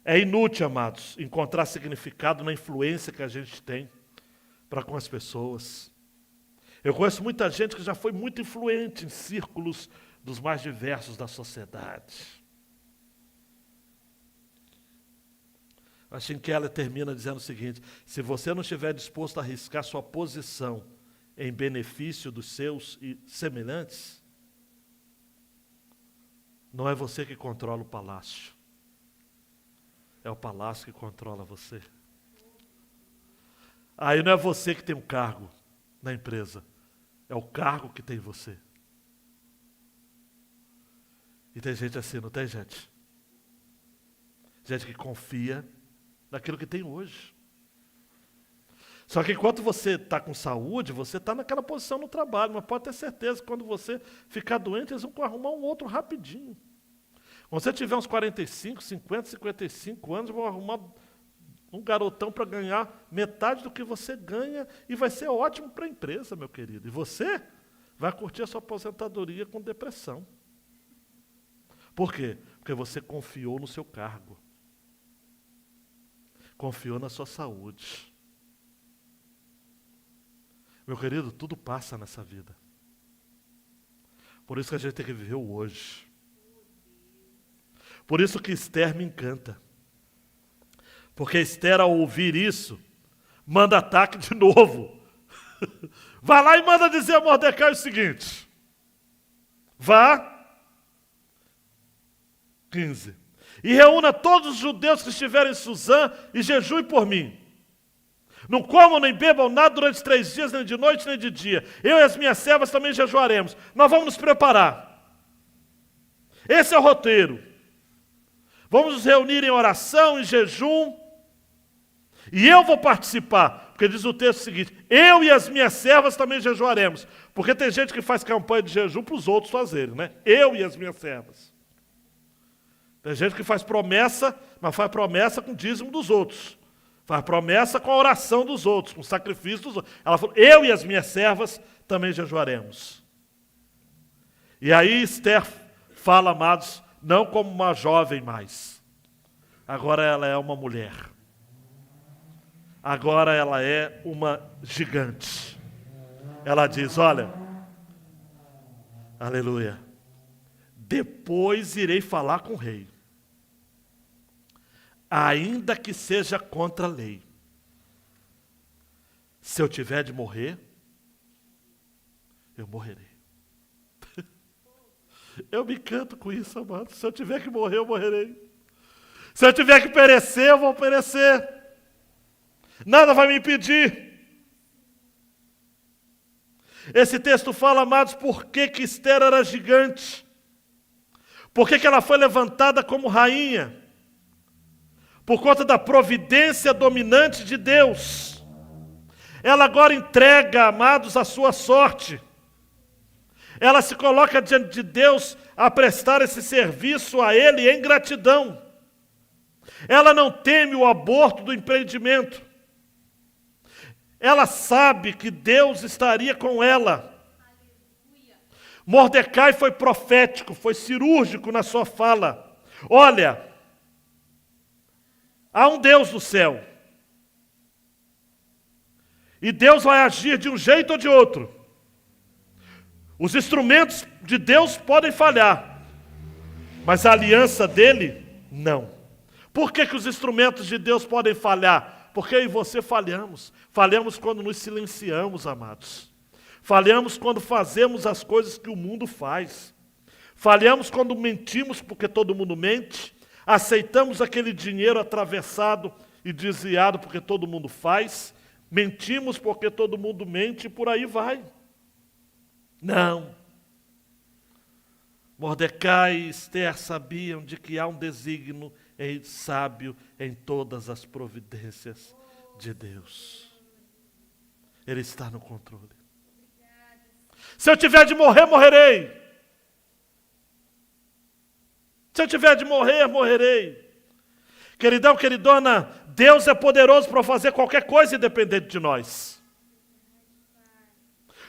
É inútil, amados, encontrar significado na influência que a gente tem para com as pessoas. Eu conheço muita gente que já foi muito influente em círculos dos mais diversos da sociedade. A Tim Keller termina dizendo o seguinte, se você não estiver disposto a arriscar sua posição em benefício dos seus semelhantes, não é você que controla o palácio. É o palácio que controla você. Aí não é você que tem um cargo na empresa. É o cargo que tem você. E tem gente assim, não tem gente? Gente que confia naquilo que tem hoje. Só que enquanto você está com saúde, você está naquela posição no trabalho. Mas pode ter certeza que quando você ficar doente, eles vão arrumar um outro rapidinho. Quando você tiver uns 45, 50, 55 anos, vão arrumar Um garotão para ganhar metade do que você ganha e vai ser ótimo para a empresa, meu querido. E você vai curtir a sua aposentadoria com depressão. Por quê? Porque você confiou no seu cargo. Confiou na sua saúde. Meu querido, tudo passa nessa vida. Por isso que a gente tem que viver o hoje. Por isso que Esther me encanta. Porque Esther, ao ouvir isso, manda ataque de novo. Vai lá e manda dizer a Mordecai o seguinte. Vá. 15. E reúna todos os judeus que estiverem em Suzã e jejue por mim. Não comam nem bebam nada durante 3 dias, nem de noite, nem de dia. Eu e as minhas servas também jejuaremos. Nós vamos nos preparar. Esse é o roteiro. Vamos nos reunir em oração, em jejum. E eu vou participar. Porque diz o texto seguinte, eu e as minhas servas também jejuaremos. Porque tem gente que faz campanha de jejum para os outros fazerem, né? Eu e as minhas servas. Tem gente que faz promessa, mas faz promessa com o dízimo dos outros. Faz promessa com a oração dos outros, com o sacrifício dos outros. Ela falou, eu e as minhas servas também jejuaremos. E aí Esther fala, amados, não como uma jovem mais. Agora ela é uma mulher. Agora ela é uma gigante. Ela diz, olha, aleluia, depois irei falar com o rei. Ainda que seja contra a lei. Se eu tiver de morrer, eu morrerei. Eu me encanto com isso, amado. Se eu tiver que morrer, eu morrerei. Se eu tiver que perecer, eu vou perecer. Nada vai me impedir. Esse texto fala, amados, por que Esther era gigante. Por que ela foi levantada como rainha. Por conta da providência dominante de Deus. Ela agora entrega, amados, a sua sorte. Ela se coloca diante de Deus a prestar esse serviço a Ele em gratidão. Ela não teme o aborto do empreendimento. Ela sabe que Deus estaria com ela. Mordecai foi profético, foi cirúrgico na sua fala. Olha, há um Deus no céu. E Deus vai agir de um jeito ou de outro. Os instrumentos de Deus podem falhar, mas a aliança dele, não. Por que os instrumentos de Deus podem falhar? Porque eu e você falhamos. Falhamos quando nos silenciamos, amados. Falhamos quando fazemos as coisas que o mundo faz. Falhamos quando mentimos, porque todo mundo mente. Aceitamos aquele dinheiro atravessado e desviado, porque todo mundo faz. Mentimos porque todo mundo mente e por aí vai. Não. Mordecai e Esther sabiam de que há um desígnio sábio em todas as providências de Deus. Ele está no controle. Se eu tiver de morrer, morrerei. Se eu tiver de morrer, morrerei. Queridão, queridona, Deus é poderoso para fazer qualquer coisa independente de nós.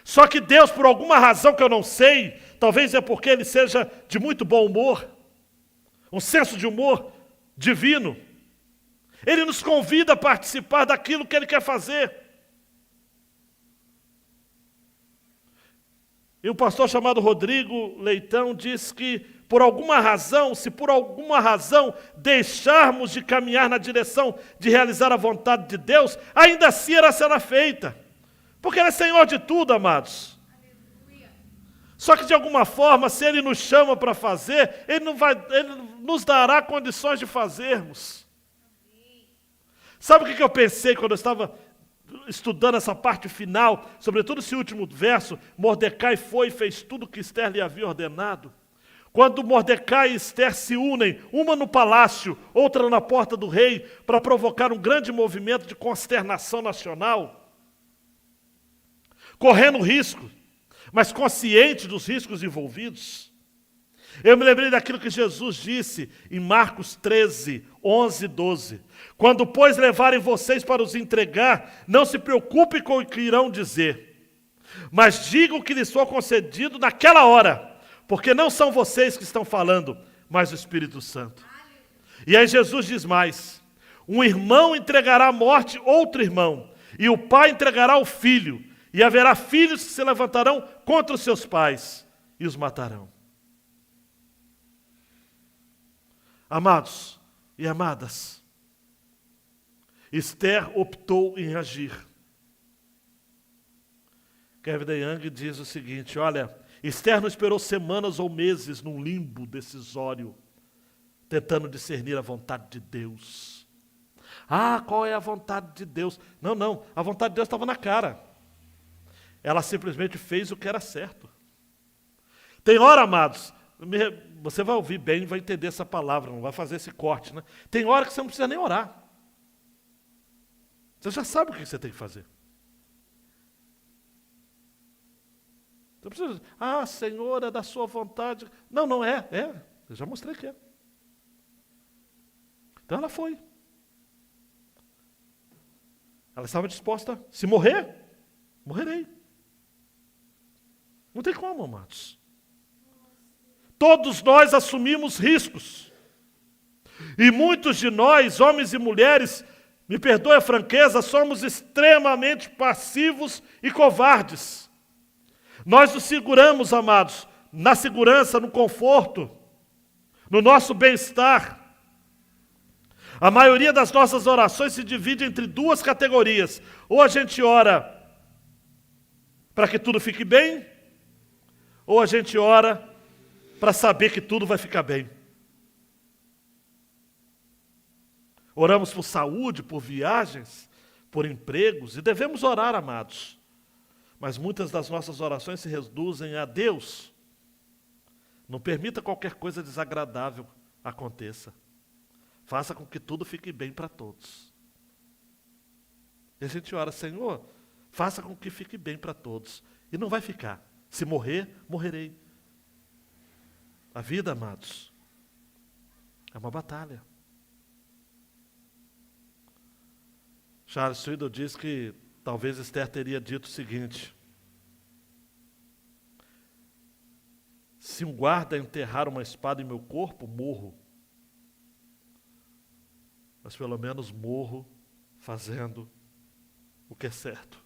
Só que Deus, por alguma razão que eu não sei, talvez é porque Ele seja de muito bom humor, um senso de humor divino, Ele nos convida a participar daquilo que Ele quer fazer. E um pastor chamado Rodrigo Leitão diz que, por alguma razão, se por alguma razão deixarmos de caminhar na direção de realizar a vontade de Deus, ainda assim ela será feita. Porque Ele é Senhor de tudo, amados. Aleluia. Só que de alguma forma, se Ele nos chama para fazer, Ele nos dará condições de fazermos. Amém. Sabe o que eu pensei quando eu estava estudando essa parte final, sobretudo esse último verso? Mordecai foi e fez tudo o que Esther lhe havia ordenado. Quando Mordecai e Esther se unem, uma no palácio, outra na porta do rei, para provocar um grande movimento de consternação nacional, correndo risco, mas consciente dos riscos envolvidos, Eu me lembrei daquilo que Jesus disse em Marcos 13, 11 e 12. Quando, pois, levarem vocês para os entregar, não se preocupem com o que irão dizer, mas digam o que lhes for concedido naquela hora, porque não são vocês que estão falando, mas o Espírito Santo. E aí Jesus diz mais: um irmão entregará à morte outro irmão, e o pai entregará o filho, e haverá filhos que se levantarão contra os seus pais e os matarão. Amados e amadas, Esther optou em agir. Kevin DeYoung diz o seguinte: olha, Esther não esperou semanas ou meses num limbo decisório, tentando discernir a vontade de Deus. Ah, qual é a vontade de Deus? Não, a vontade de Deus estava na cara. Ela simplesmente fez o que era certo. Tem hora, amados, você vai ouvir bem e vai entender essa palavra, não vai fazer esse corte, né? Tem hora que você não precisa nem orar. Você já sabe o que você tem que fazer. Você precisa dizer, Senhor, é da sua vontade. Não é. Eu já mostrei que é. Então ela foi. Ela estava disposta, se morrer, morrerei. Não tem como, amados. Todos nós assumimos riscos. E muitos de nós, homens e mulheres, me perdoe a franqueza, somos extremamente passivos e covardes. Nós nos seguramos, amados, na segurança, no conforto, no nosso bem-estar. A maioria das nossas orações se divide entre duas categorias. Ou a gente ora para que tudo fique bem, ou a gente ora para saber que tudo vai ficar bem. Oramos por saúde, por viagens, por empregos, e devemos orar, amados. Mas muitas das nossas orações se reduzem a Deus. Não permita qualquer coisa desagradável aconteça. Faça com que tudo fique bem para todos. E a gente ora, Senhor, faça com que fique bem para todos. E não vai ficar. Se morrer, morrerei. A vida, amados, é uma batalha. Charles Swindoll diz que talvez Esther teria dito o seguinte: se um guarda enterrar uma espada em meu corpo, morro. Mas pelo menos morro fazendo o que é certo.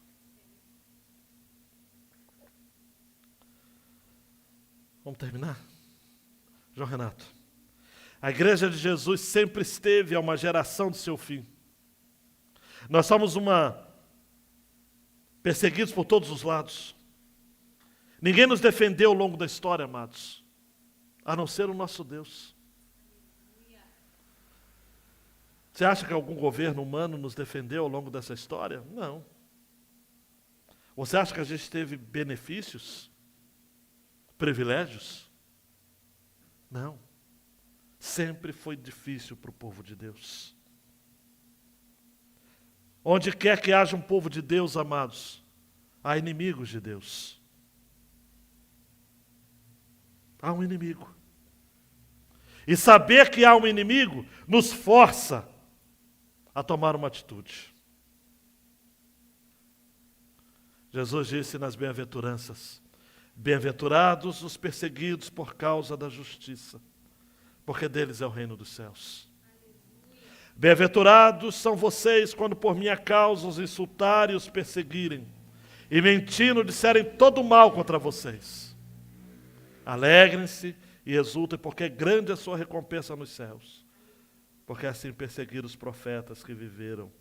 Vamos terminar? João Renato. A igreja de Jesus sempre esteve a uma geração do seu fim. Nós somos perseguidos por todos os lados. Ninguém nos defendeu ao longo da história, amados, a não ser o nosso Deus. Você acha que algum governo humano nos defendeu ao longo dessa história? Não. Você acha que a gente teve benefícios? Privilégios? Não. Sempre foi difícil para o povo de Deus. Onde quer que haja um povo de Deus, amados, há inimigos de Deus. Há um inimigo. E saber que há um inimigo nos força a tomar uma atitude. Jesus disse nas bem-aventuranças: bem-aventurados os perseguidos por causa da justiça, porque deles é o reino dos céus. Bem-aventurados são vocês quando por minha causa os insultarem e os perseguirem, e mentindo disserem todo mal contra vocês. Alegrem-se e exultem, porque grande é a sua recompensa nos céus, porque assim perseguiram os profetas que viveram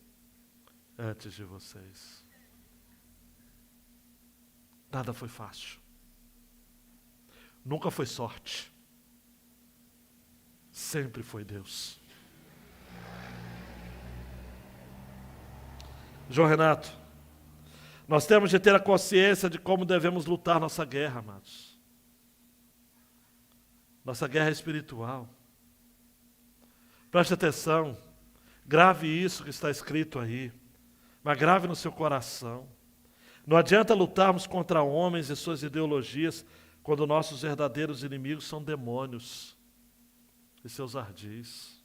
antes de vocês. Nada foi fácil. Nunca foi sorte. Sempre foi Deus. João Renato, nós temos de ter a consciência de como devemos lutar nossa guerra, amados. Nossa guerra é espiritual. Preste atenção, grave isso que está escrito aí, mas grave no seu coração. Não adianta lutarmos contra homens e suas ideologias quando nossos verdadeiros inimigos são demônios e seus ardis.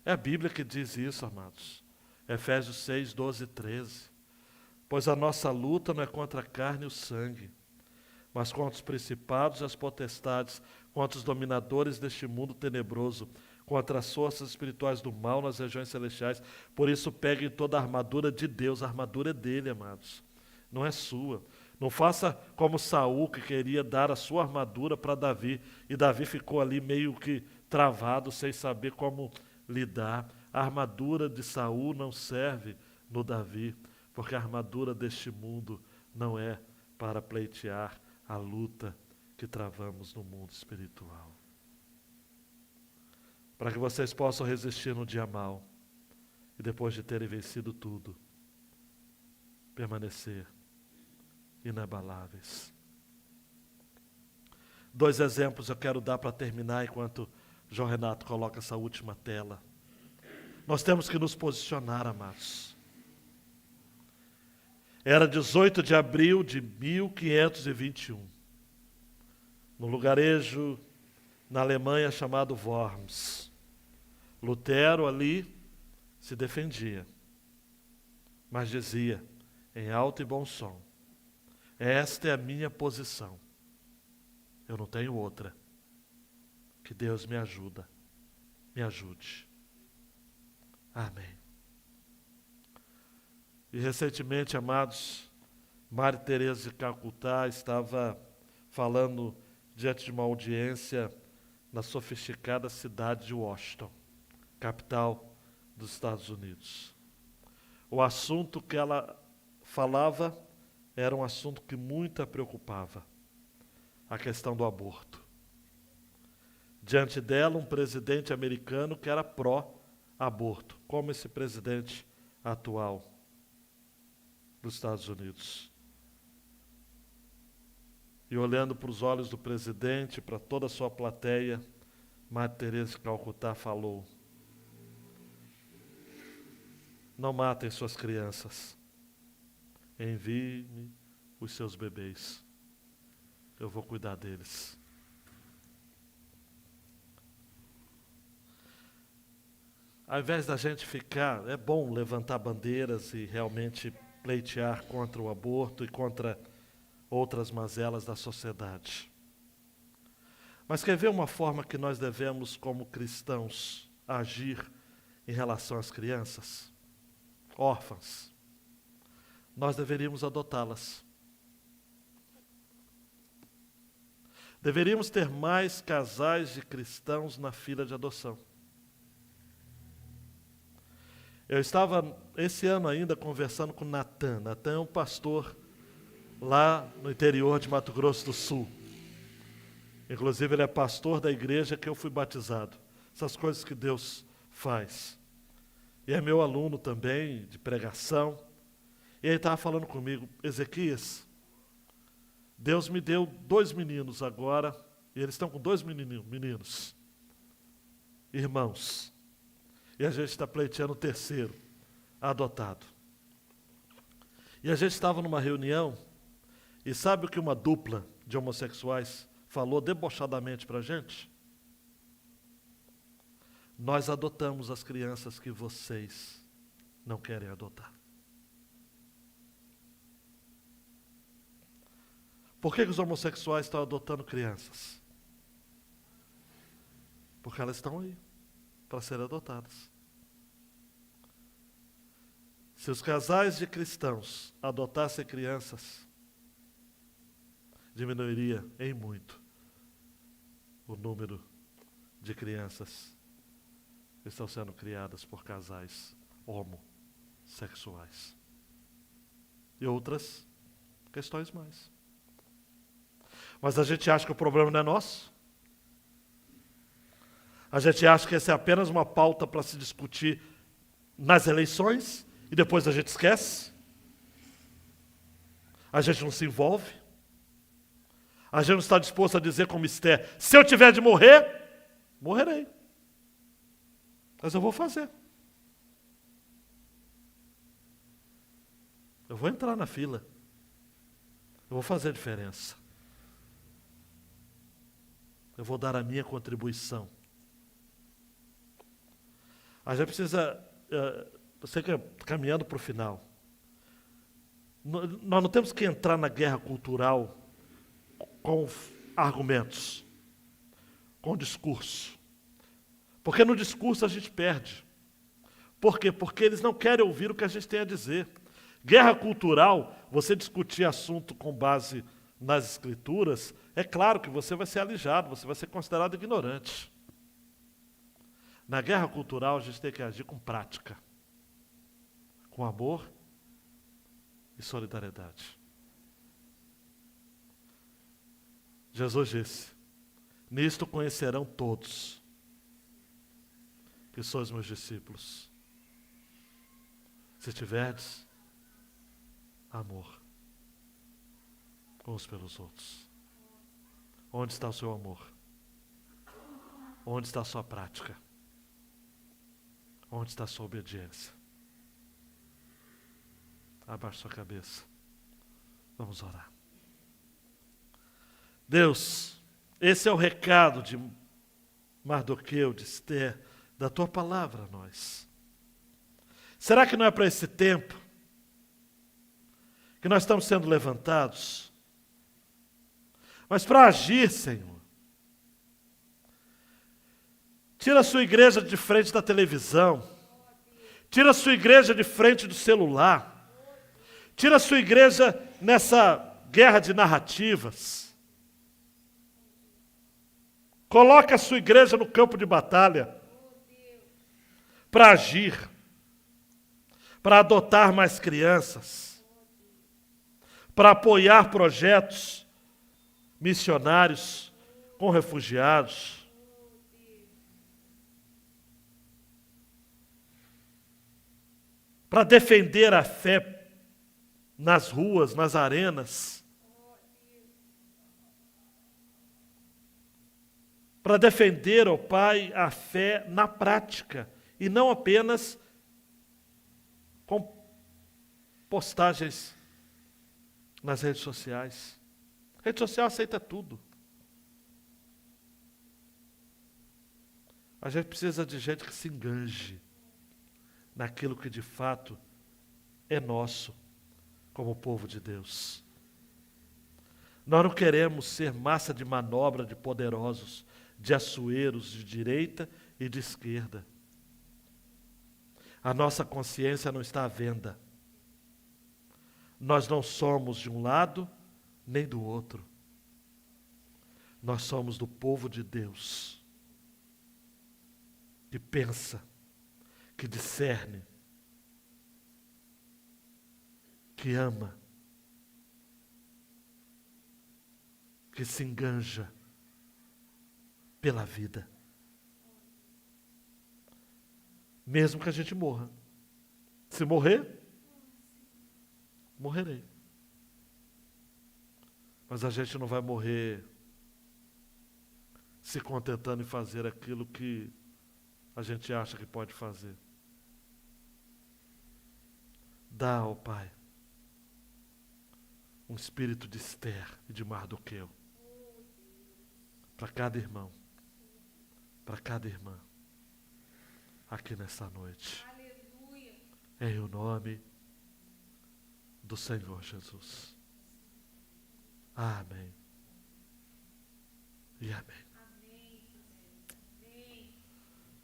É a Bíblia que diz isso, amados. Efésios 6, 12 e 13. Pois a nossa luta não é contra a carne e o sangue, mas contra os principados e as potestades, contra os dominadores deste mundo tenebroso, contra as forças espirituais do mal nas regiões celestiais. Por isso peguem toda a armadura de Deus. A armadura é dele, amados, não é sua. Não faça como Saul, que queria dar a sua armadura para Davi, e Davi ficou ali meio que travado, sem saber como lidar. A armadura de Saul não serve no Davi, porque a armadura deste mundo não é para pleitear a luta que travamos no mundo espiritual. Para que vocês possam resistir no dia mau e depois de terem vencido tudo, permanecer inabaláveis. 2 exemplos eu quero dar para terminar, enquanto João Renato coloca essa última tela. Nós temos que nos posicionar, amados. Era 18 de abril de 1521, no lugarejo na Alemanha chamado Worms. Lutero ali se defendia, mas dizia, em alto e bom som, esta é a minha posição, eu não tenho outra, que Deus me ajude. Amém. E recentemente, amados, Maria Teresa de Calcutá estava falando diante de uma audiência na sofisticada cidade de Washington, capital dos Estados Unidos. O assunto que ela falava era um assunto que muito a preocupava, a questão do aborto. Diante dela, um presidente americano que era pró-aborto, como esse presidente atual dos Estados Unidos. E olhando para os olhos do presidente, para toda a sua plateia, Maria Teresa de Calcutá falou: não matem suas crianças, envie-me os seus bebês, eu vou cuidar deles. Ao invés da gente ficar, é bom levantar bandeiras e realmente pleitear contra o aborto e contra outras mazelas da sociedade. Mas quer ver uma forma que nós devemos, como cristãos, agir em relação às crianças? Órfãs. Nós deveríamos adotá-las. Deveríamos ter mais casais de cristãos na fila de adoção. Eu estava, esse ano ainda, conversando com Natan. Natan é um pastor lá no interior de Mato Grosso do Sul. Inclusive, ele é pastor da igreja que eu fui batizado. Essas coisas que Deus faz. E é meu aluno também, de pregação. E ele estava falando comigo: Ezequias, Deus me deu 2 meninos agora, e eles estão com 2 meninos, irmãos. E a gente está pleiteando o 3º, adotado. E a gente estava numa reunião, e sabe o que uma dupla de homossexuais falou debochadamente para a gente? Nós adotamos as crianças que vocês não querem adotar. Por que os homossexuais estão adotando crianças? Porque elas estão aí para serem adotadas. Se os casais de cristãos adotassem crianças, diminuiria em muito o número de crianças que estão sendo criadas por casais homossexuais. E outras questões mais. Mas a gente acha que o problema não é nosso? A gente acha que essa é apenas uma pauta para se discutir nas eleições e depois a gente esquece? A gente não se envolve? A gente não está disposto a dizer como Esther: se eu tiver de morrer, morrerei. Mas eu vou fazer. Eu vou entrar na fila. Eu vou fazer a diferença. eu vou dar a minha contribuição. A gente precisa, você que caminhando para o final, nós não temos que entrar na guerra cultural com argumentos, com discurso. Porque no discurso a gente perde. Por quê? Porque eles não querem ouvir o que a gente tem a dizer. Guerra cultural, você discutir assunto com base nas escrituras, é claro que você vai ser alijado, você vai ser considerado ignorante. Na guerra cultural a gente tem que agir com prática, com amor e solidariedade. Jesus disse: nisto conhecerão todos que sois meus discípulos, se tiverdes amor uns pelos outros. Onde está o seu amor? Onde está a sua prática? Onde está a sua obediência? Abaixe sua cabeça. Vamos orar. Deus, esse é o recado de Mardoqueu, de Esther, da tua palavra a nós. Será que não é para esse tempo que nós estamos sendo levantados? Mas para agir, Senhor, tira a sua igreja de frente da televisão, tira a sua igreja de frente do celular, tira a sua igreja nessa guerra de narrativas, coloca a sua igreja no campo de batalha, para agir, para adotar mais crianças, para apoiar projetos missionários com refugiados, para defender a fé nas ruas, nas arenas, para defender, ó Pai, a fé na prática, e não apenas com postagens nas redes sociais. A rede social aceita tudo. A gente precisa de gente que se enganje naquilo que de fato é nosso, como povo de Deus. Nós não queremos ser massa de manobra de poderosos, de açoeiros de direita e de esquerda. A nossa consciência não está à venda. Nós não somos de um lado nem do outro. Nós somos do povo de Deus, que pensa, que discerne, que ama, que se enganja pela vida. Mesmo que a gente morra. Se morrer, morrerei. Mas a gente não vai morrer se contentando em fazer aquilo que a gente acha que pode fazer. Dá, ó Pai, um espírito de Esther e de Mardoqueu para cada irmão, para cada irmã, aqui nesta noite. Aleluia. Em o nome do Senhor Jesus. Amém. E amém. Amém. Amém.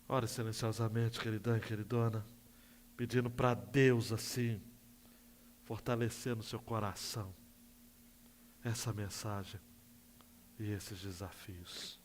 Ore silenciosamente, queridão e queridona, pedindo para Deus assim, fortalecer no seu coração essa mensagem e esses desafios.